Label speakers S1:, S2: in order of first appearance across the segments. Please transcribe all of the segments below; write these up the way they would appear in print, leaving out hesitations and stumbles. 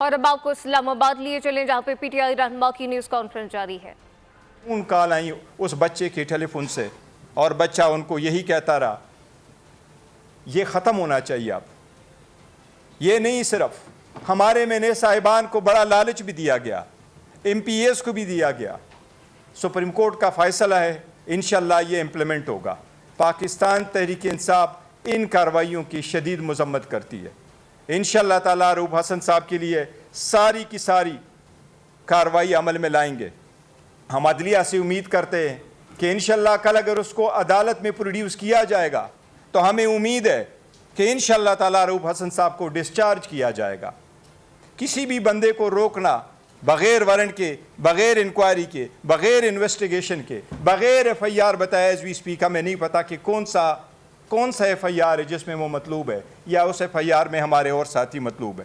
S1: اور اب آپ کو اسلام آباد لیے چلیں جہاں پہ پی ٹی آئی رہنما کی نیوز کانفرنس جاری ہے۔
S2: فون کال آئی اس بچے کے ٹیلی فون سے اور بچہ ان کو یہی کہتا رہا یہ ختم ہونا چاہیے اب۔ یہ نہیں صرف ہمارے میں صاحبان کو بڑا لالچ بھی دیا گیا، ایم پی ایس کو بھی دیا گیا۔ سپریم کورٹ کا فیصلہ ہے، انشاءاللہ یہ امپلیمنٹ ہوگا۔ پاکستان تحریک انصاف ان کارروائیوں کی شدید مذمت کرتی ہے۔ انشاءاللہ تعالیٰ رؤوف حسن صاحب کے لیے ساری کی ساری کارروائی عمل میں لائیں گے۔ ہم عدلیہ سے امید کرتے ہیں کہ انشاءاللہ کل اگر اس کو عدالت میں پروڈیوس کیا جائے گا تو ہمیں امید ہے کہ انشاءاللہ تعالیٰ رؤوف حسن صاحب کو ڈسچارج کیا جائے گا۔ کسی بھی بندے کو روکنا بغیر وارنٹ کے، بغیر انکوائری کے، بغیر انویسٹیگیشن کے، بغیر ایف آئی آر بتائے ایز وی اسپیک، ہمیں نہیں پتا کہ کون سا ایف آئی آر ہے جس میں وہ مطلوب ہے یا اس ایف آئی آر میں ہمارے اور ساتھی مطلوب ہے۔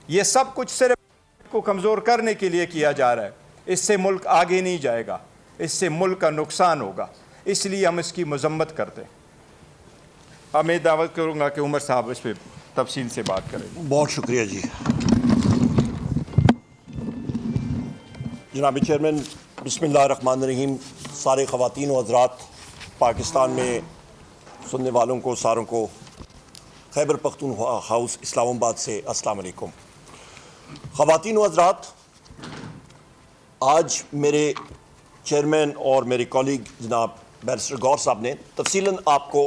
S2: یہ سب کچھ صرف کو کمزور کرنے کے لیے کیا جا رہا ہے۔ اس سے ملک آگے نہیں جائے گا، اس سے ملک کا نقصان ہوگا، اس لیے ہم اس کی مذمت کرتے ہیں۔ اب میں دعوت کروں گا کہ عمر صاحب اس پہ تفصیل سے بات کریں۔
S3: بہت شکریہ جی جناب چیئرمین۔ بسم اللہ الرحمن الرحیم۔ سارے خواتین و حضرات، پاکستان میں سننے والوں کو ساروں کو خیبر پختونخوا ہاؤس اسلام آباد سے السلام علیکم۔ خواتین و حضرات، آج میرے چیئرمین اور میرے کولیگ جناب بیرسٹر گور صاحب نے تفصیلاً آپ کو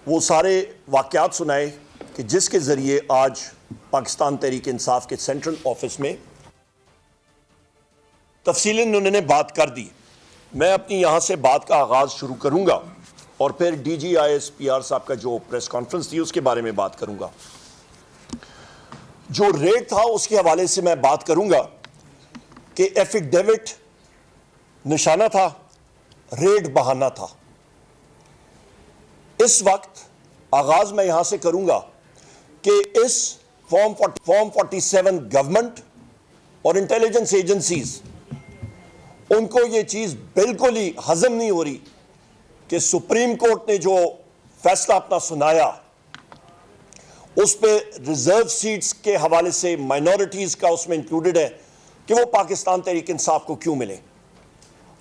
S3: وہ سارے واقعات سنائے کہ جس کے ذریعے آج پاکستان تحریک انصاف کے سینٹرل آفس میں تفصیلاً انہوں نے بات کر دی۔ میں اپنی یہاں سے بات کا آغاز شروع کروں گا اور پھر D G I S P R صاحب کا جو پریس کانفرنس تھی اس کے بارے میں بات کروں گا۔ جو ریٹ تھا اس کے حوالے سے میں بات کروں گا کہ ایفیڈیوٹ نشانہ تھا، ریڈ بہانہ تھا۔ اس وقت آغاز میں یہاں سے کروں گا کہ اس فارم 47 گورنمنٹ اور انٹیلیجنس ایجنسیز ان کو یہ چیز بالکل ہی ہضم نہیں ہو رہی کہ سپریم کورٹ نے جو فیصلہ اپنا سنایا اس پہ ریزرو سیٹس کے حوالے سے مائنورٹیز کا اس میں انکلوڈڈ ہے کہ وہ پاکستان تحریک انصاف کو کیوں ملے۔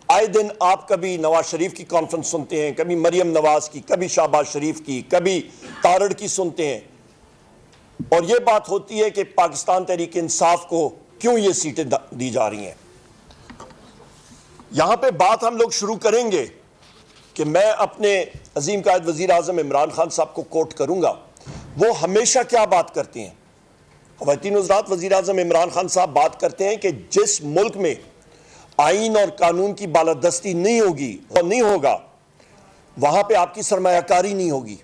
S3: آئے دن آپ کبھی نواز شریف کی کانفرنس سنتے ہیں، کبھی مریم نواز کی، کبھی شہباز شریف کی، کبھی تارڑ کی سنتے ہیں، اور یہ بات ہوتی ہے کہ پاکستان تحریک انصاف کو کیوں یہ سیٹیں دی جا رہی ہیں۔ یہاں پہ بات ہم لوگ شروع کریں گے کہ میں اپنے عظیم قائد وزیر اعظم عمران خان صاحب کو کوٹ کروں گا۔ وہ ہمیشہ کیا بات کرتے ہیں؟ خواتین حضرات، وزیر اعظم عمران خان صاحب بات کرتے ہیں کہ جس ملک میں آئین اور قانون کی بالادستی نہیں ہوگی اور نہیں ہوگا وہاں پہ آپ کی سرمایہ کاری نہیں ہوگی۔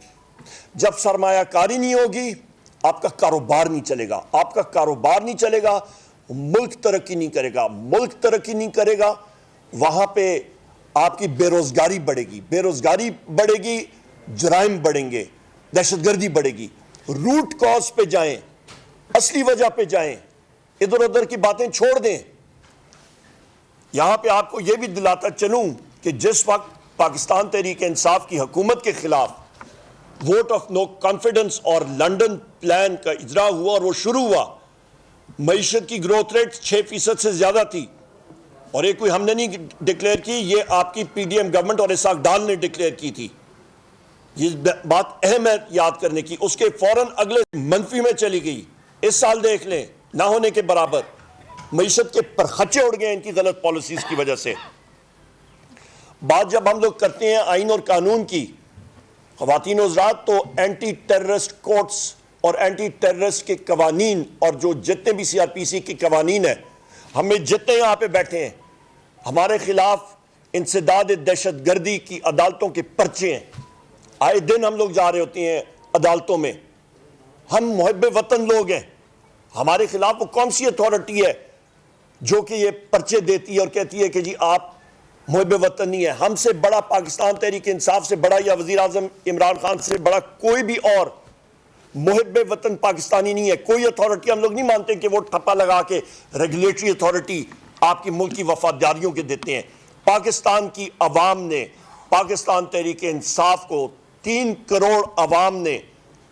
S3: جب سرمایہ کاری نہیں ہوگی آپ کا کاروبار نہیں چلے گا، آپ کا کاروبار نہیں چلے گا، ملک ترقی نہیں کرے گا، ملک ترقی نہیں کرے گا، وہاں پہ آپ کی بے روزگاری بڑھے گی، بے روزگاری بڑھے گی، جرائم بڑھیں گے، دہشت گردی بڑھے گی۔ روٹ کاز پہ جائیں، اصلی وجہ پہ جائیں، ادھر ادھر کی باتیں چھوڑ دیں۔ یہاں پہ آپ کو یہ بھی دلاتا چلوں کہ جس وقت پاکستان تحریک انصاف کی حکومت کے خلاف ووٹ آف نو کانفیڈنس اور لنڈن پلان کا اجرا ہوا اور وہ شروع ہوا، معیشت کی گروتھ ریٹ 6% سے زیادہ تھی، اور یہ کوئی ہم نے نہیں ڈکلیئر کی، یہ آپ کی پی ڈی ایم گورنمنٹ اور اسحاق ڈار نے ڈکلیئر کی تھی۔ یہ بات اہم ہے یاد کرنے کی۔ اس کے فوراً اگلے منفی میں چلی گئی۔ اس سال دیکھ لیں، نہ ہونے کے برابر معیشت کے پرخچے اڑ گئے ان کی غلط پالیسیز کی وجہ سے۔ بات جب ہم لوگ کرتے ہیں آئین اور قانون کی، خواتین و حضرات، تو اینٹی ٹیررسٹ کورٹس اور اینٹی ٹیررسٹ کے قوانین اور جو جتنے بھی سی آر پی سی کے قوانین ہیں، ہمیں جتنے یہاں پہ بیٹھے ہیں ہمارے خلاف انسداد دہشت گردی کی عدالتوں کے پرچے ہیں۔ آئے دن ہم لوگ جا رہے ہوتے ہیں عدالتوں میں۔ ہم محب وطن لوگ ہیں، ہمارے خلاف وہ کون سی اتھارٹی ہے جو کہ یہ پرچے دیتی ہے اور کہتی ہے کہ جی آپ محب وطن نہیں ہے؟ ہم سے بڑا پاکستان تحریک انصاف سے بڑا یا وزیر اعظم عمران خان سے بڑا کوئی بھی اور محب وطن پاکستانی نہیں ہے۔ کوئی اتھارٹی ہم لوگ نہیں مانتے کہ وہ ٹھپا لگا کے ریگولیٹری اتھارٹی آپ کی ملک کی وفاداریوں کے دیتے ہیں۔ پاکستان کی عوام نے پاکستان تحریک انصاف کو 3 کروڑ عوام نے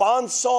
S3: 500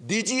S3: DG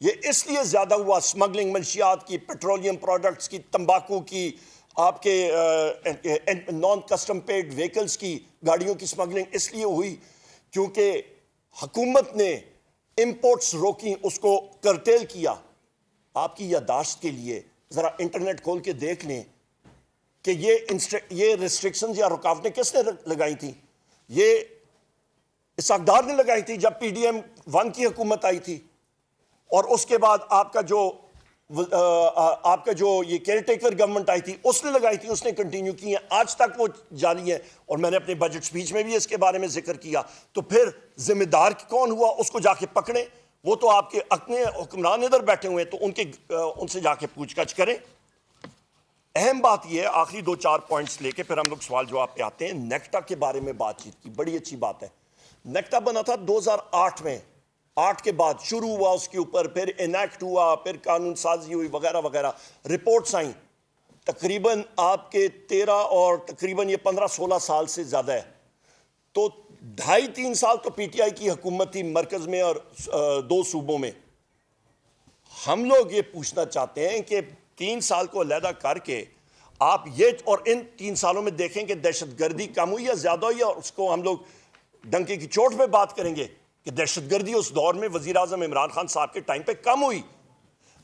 S3: یہ اس لیے زیادہ ہوا، سمگلنگ منشیات کی، پیٹرولیم پروڈکٹس کی، تمباکو کی، آپ کے نان کسٹم پیڈ وہیکلز کی، گاڑیوں کی سمگلنگ اس لیے ہوئی کیونکہ حکومت نے امپورٹس روکی، اس کو کرٹیل کیا۔ آپ کی یادداشت کے لیے ذرا انٹرنیٹ کھول کے دیکھ لیں کہ یہ ریسٹرکشنز یا رکاوٹیں کس نے لگائی تھیں؟ یہ اسحاق نے لگائی تھی جب پی ڈی ایم 1 کی حکومت آئی تھی، اور اس کے بعد آپ کا جو یہ کیئر ٹیکر گورنمنٹ آئی تھی اس نے لگائی تھی، اس نے کنٹینیو کی ہیں، آج تک وہ جاری ہے، اور میں نے اپنے بجٹ سپیچ میں بھی اس کے بارے میں ذکر کیا۔ تو پھر ذمہ دار کون ہوا؟ اس کو جا کے پکڑیں، وہ تو آپ کے اپنے حکمران ادھر بیٹھے ہوئے ہیں، تو ان سے جا کے پوچھ گچھ کریں۔ اہم بات یہ ہے، آخری 2-4 پوائنٹس لے کے پھر ہم لوگ سوال جواب پہ آتے ہیں۔ نیکٹا کے بارے میں بات چیت کی، بڑی اچھی بات ہے۔ نیکٹا بنا تھا 2008 میں، 8 کے بعد شروع ہوا اس کے اوپر، پھر انیکٹ ہوا، پھر قانون سازی ہوئی وغیرہ وغیرہ، رپورٹس آئیں، تقریباً آپ کے 13 اور تقریباً یہ 15-16 سال سے زیادہ ہے۔ تو 2.5-3 سال تو پی ٹی آئی کی حکومت تھی مرکز میں اور 2 صوبوں میں۔ ہم لوگ یہ پوچھنا چاہتے ہیں کہ 3 سال کو علیحدہ کر کے آپ یہ، اور ان 3 سالوں میں دیکھیں کہ دہشت گردی کم ہوئی یا زیادہ ہوئی، اور اس کو ہم لوگ ڈنکے کی چوٹ پہ بات کریں گے کہ دہشت گردی اس دور میں وزیر اعظم عمران خان صاحب کے ٹائم پہ کم ہوئی،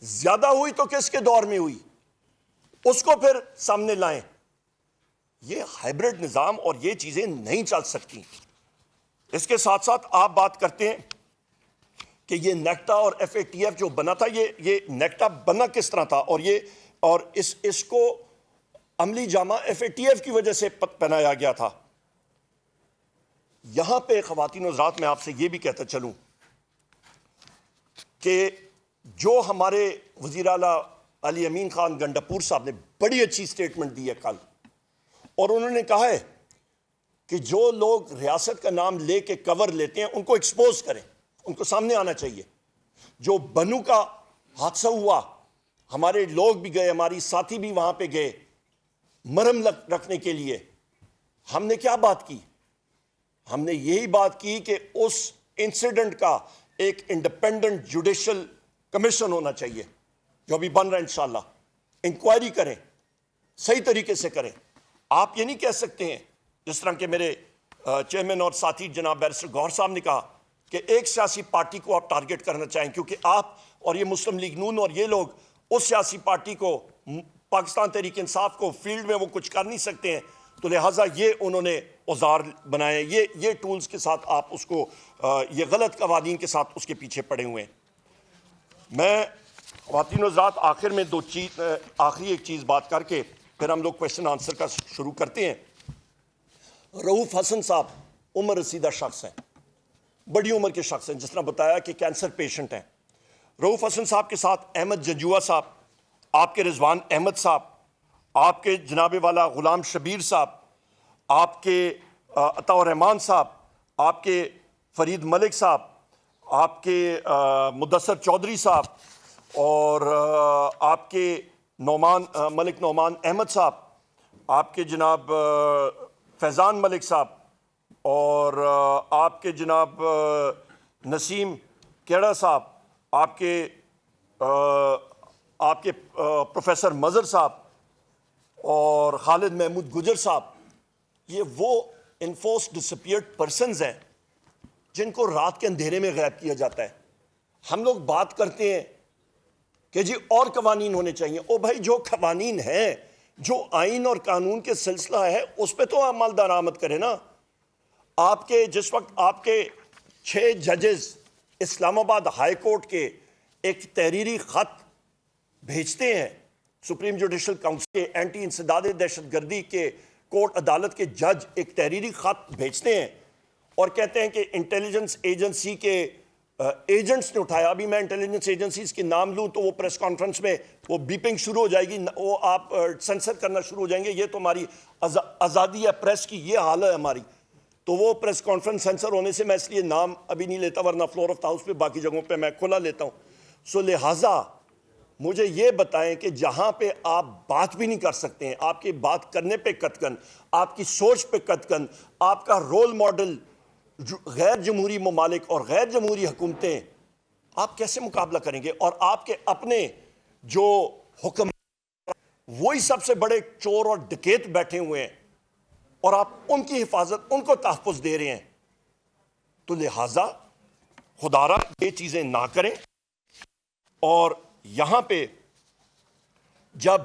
S3: زیادہ ہوئی تو کس کے دور میں ہوئی، اس کو پھر سامنے لائیں۔ یہ ہائبرڈ نظام اور یہ چیزیں نہیں چل سکتی۔ اس کے ساتھ ساتھ آپ بات کرتے ہیں کہ یہ نیکٹا اور ایف اے ٹی ایف جو بنا تھا، یہ نیکٹا بنا کس طرح تھا، اور اس کو عملی جامہ ایف اے ٹی ایف کی وجہ سے پہنایا گیا تھا۔ یہاں پہ خواتین و حضرات میں آپ سے یہ بھی کہتا چلوں کہ جو ہمارے وزیر اعلیٰ علی امین خان گنڈاپور صاحب نے بڑی اچھی سٹیٹمنٹ دی ہے کل، اور انہوں نے کہا ہے کہ جو لوگ ریاست کا نام لے کے کور لیتے ہیں ان کو ایکسپوز کریں، ان کو سامنے آنا چاہیے۔ جو بنو کا حادثہ ہوا، ہمارے لوگ بھی گئے، ہماری ساتھی بھی وہاں پہ گئے مرہم رکھنے کے لیے۔ ہم نے کیا بات کی؟ ہم نے یہی بات کی کہ اس انسیڈنٹ کا ایک انڈیپینڈنٹ جوڈیشل کمیشن ہونا چاہیے، جو ابھی بن رہا ہے انشاءاللہ، انکوائری کریں، صحیح طریقے سے کریں۔ آپ یہ نہیں کہہ سکتے ہیں جس طرح کہ میرے چیئرمین اور ساتھی جناب بیرسٹر گوہر صاحب نے کہا کہ ایک سیاسی پارٹی کو آپ ٹارگٹ کرنا چاہیں، کیونکہ آپ اور یہ مسلم لیگ نون اور یہ لوگ اس سیاسی پارٹی کو، پاکستان تحریک انصاف کو فیلڈ میں وہ کچھ کر نہیں سکتے ہیں، تو لہٰذا یہ انہوں نے اوزار بنائے، یہ ٹولز کے ساتھ آپ اس کو، یہ غلط قوانین کے ساتھ اس کے پیچھے پڑے ہوئے ہیں۔ میں خواتین و حضرات آخر میں آخری ایک چیز بات کر کے پھر ہم لوگ کویشچن آنسر کا شروع کرتے ہیں۔ رؤوف حسن صاحب عمر رسیدہ شخص ہیں، بڑی عمر کے شخص ہیں، جس طرح بتایا کہ کینسر پیشنٹ ہیں۔ رؤوف حسن صاحب کے ساتھ احمد جنجوعہ صاحب، آپ کے رضوان احمد صاحب، آپ کے جناب والا غلام شبیر صاحب، آپ کے عطاء الرحمان صاحب، آپ کے فرید ملک صاحب، آپ کے مدثر چودھری صاحب، اور آپ کے ملک نعمان احمد صاحب، آپ کے جناب فیضان ملک صاحب، اور آپ کے جناب نسیم کیڑا صاحب، آپ کے پروفیسر مظہر صاحب، اور خالد محمود گجر صاحب، یہ وہ انفورس ڈسپیئرڈ پرسنز ہیں جن کو رات کے اندھیرے میں غائب کیا جاتا ہے۔ ہم لوگ بات کرتے ہیں کہ جی اور قوانین ہونے چاہیے۔ او بھائی، جو قوانین ہیں، جو آئین اور قانون کے سلسلہ ہے، اس پہ تو عمل درآمد کریں نا۔ جس وقت آپ کے 6 ججز اسلام آباد ہائی کورٹ کے ایک تحریری خط بھیجتے ہیں، سپریم جوڈیشل کاؤنسل کے اینٹی انسداد دہشت گردی کے کورٹ عدالت کے جج ایک تحریری خط بھیجتے ہیں اور کہتے ہیں کہ انٹیلیجنس ایجنسی کے ایجنٹس نے اٹھایا۔ ابھی میں انٹیلیجنس ایجنسیز کے نام لوں تو وہ پریس کانفرنس میں وہ بیپنگ شروع ہو جائے گی، وہ آپ سینسر کرنا شروع ہو جائیں گے۔ یہ تو ہماری آزادی ہے پریس کی، یہ حال ہے ہماری۔ تو وہ پریس کانفرنس سینسر ہونے سے میں اس لیے نام ابھی نہیں لیتا، ورنہ فلور آف دا ہاؤس پہ باقی جگہوں پہ میں کھلا لیتا ہوں۔ لہٰذا مجھے یہ بتائیں کہ جہاں پہ آپ بات بھی نہیں کر سکتے ہیں، آپ کی بات کرنے پہ قطعاً، آپ کی سوچ پہ قطعاً، آپ کا رول ماڈل غیر جمہوری ممالک اور غیر جمہوری حکومتیں آپ کیسے مقابلہ کریں گے؟ اور آپ کے اپنے جو حکم وہی سب سے بڑے چور اور ڈکیت بیٹھے ہوئے ہیں اور آپ ان کی حفاظت، ان کو تحفظ دے رہے ہیں. تو لہٰذا خدا را یہ چیزیں نہ کریں. اور یہاں پہ جب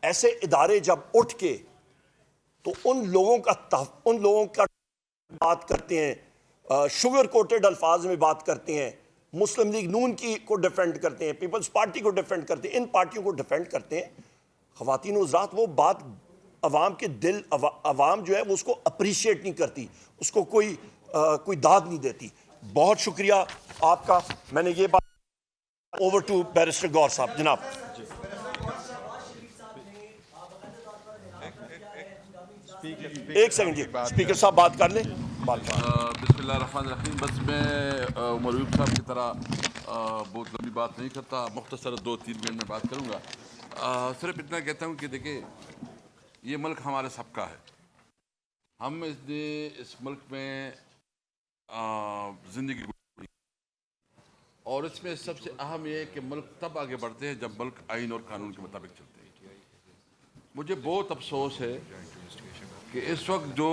S3: ایسے ادارے جب اٹھ کے تو ان لوگوں کا بات کرتے ہیں، شوگر کوٹڈ الفاظ میں بات کرتے ہیں، مسلم لیگ نون کو ڈیفینڈ کرتے ہیں، پیپلز پارٹی کو ڈیفینڈ کرتے ہیں، ان پارٹیوں کو ڈیفینڈ کرتے ہیں. خواتین و حضرات، وہ بات عوام کے دل، عوام جو ہے وہ اس کو اپریشیٹ نہیں کرتی، اس کو کوئی داد نہیں دیتی. بہت شکریہ آپ کا. میں نے یہ بات اوور ٹو بیرسٹر گور صاحب. جناب ایک سیکنڈ جی، اسپیکر صاحب بات کر لیں.
S4: بسم اللہ الرحمن الرحیم. بس میں عمر ایوب صاحب کی طرح بہت لمبی بات نہیں کرتا، مختصر 2-3 منٹ میں بات کروں گا. صرف اتنا کہتا ہوں کہ دیکھیں، یہ ملک ہمارے سب کا ہے. ہم اس ملک میں زندگی گزاری اور اس میں سب سے اہم یہ ہے کہ ملک تب آگے بڑھتے ہیں جب ملک آئین اور قانون کے مطابق چلتے ہیں. مجھے بہت افسوس ہے کہ اس وقت جو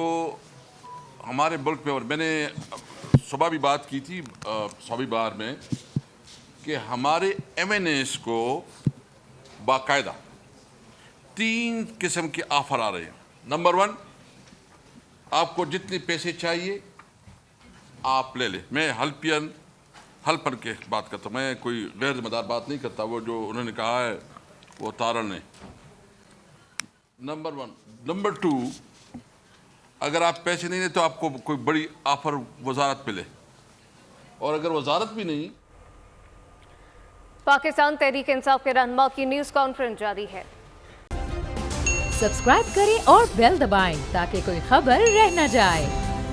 S4: ہمارے ملک میں، اور میں نے صبح بھی بات کی تھی صوبی بار میں، کہ ہمارے ایم این ایز کو باقاعدہ 3 قسم کے آفر آ رہے ہیں. نمبر 1، آپ کو جتنے پیسے چاہیے آپ لے لیں. میں ہلپن کے بات کرتا ہوں، میں کوئی غیر ذمہ دار بات نہیں کرتا. وہ جو انہوں نے کہا ہے وہ تارن نے. نمبر 1. نمبر 2، اگر آپ پیسے نہیں لیں تو آپ کو کوئی بڑی آفر وزارت ملے، اور اگر وزارت بھی نہیں.
S1: پاکستان تحریک انصاف کے رہنما کی نیوز کانفرنس جاری ہے.
S5: سبسکرائب کریں اور بیل دبائیں تاکہ کوئی خبر رہ نہ جائے.